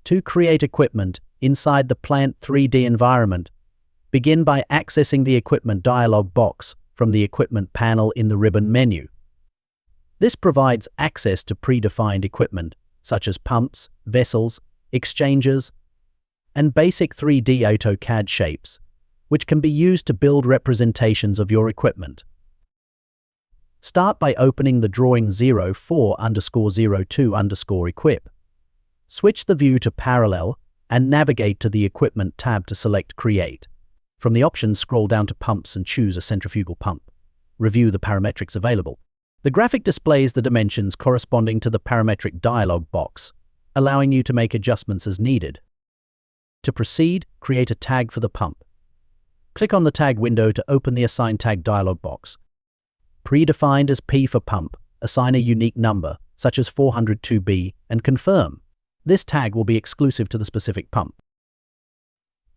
To create equipment inside the plant 3D environment, begin by accessing the equipment dialog box from the equipment panel in the ribbon menu. This provides access to predefined equipment such as pumps, vessels, exchangers, and basic 3D AutoCAD shapes, which can be used to build representations of your equipment. Start by opening the drawing 04_02_equip. Switch the view to parallel and navigate to the Equipment tab to select Create. From the options, scroll down to Pumps and choose a centrifugal pump. Review the parametrics available. The graphic displays the dimensions corresponding to the parametric dialog box, allowing you to make adjustments as needed. To proceed, create a tag for the pump. Click on the tag window to open the Assign Tag dialog box. Predefined as P for pump, assign a unique number, such as 402B, and confirm. This tag will be exclusive to the specific pump.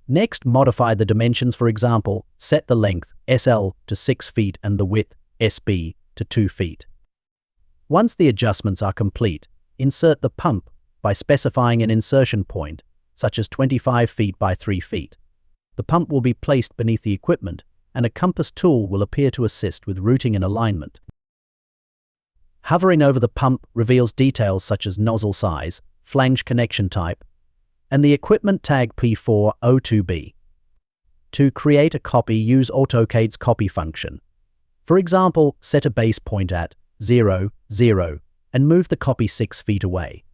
Next, modify the dimensions. For example, set the length SL to 6 feet and the width SB to 2 feet. Once the adjustments are complete, insert the pump by specifying an insertion point, such as 25 feet by 3 feet. The pump will be placed beneath the equipment, and a compass tool will appear to assist with routing and alignment. Hovering over the pump reveals details such as nozzle size, flange connection type, and the equipment tag P402B. To create a copy, use AutoCAD's copy function. For example, set a base point at 0, 0, and move the copy 6 feet away.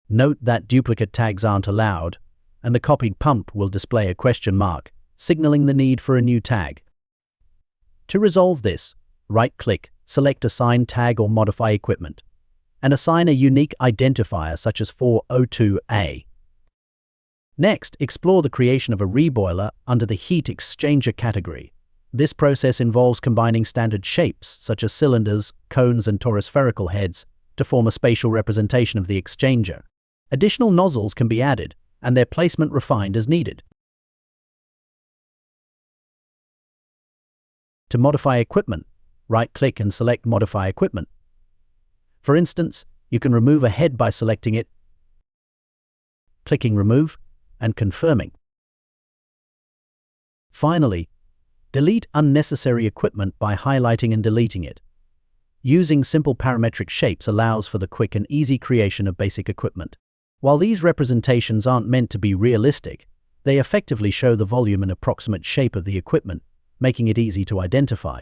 Note that duplicate tags aren't allowed, and the copied pump will display a question mark, signaling the need for a new tag. To resolve this, right-click, select Assign Tag or Modify Equipment, and assign a unique identifier such as 402A. Next, explore the creation of a reboiler under the Heat Exchanger category. This process involves combining standard shapes such as cylinders, cones, and toruspherical heads to form a spatial representation of the exchanger. Additional nozzles can be added, and their placement refined as needed. To modify equipment, right-click and select Modify Equipment. For instance, you can remove a head by selecting it, clicking Remove, and confirming. Finally, delete unnecessary equipment by highlighting and deleting it. Using simple parametric shapes allows for the quick and easy creation of basic equipment. While these representations aren't meant to be realistic, they effectively show the volume and approximate shape of the equipment, making it easy to identify.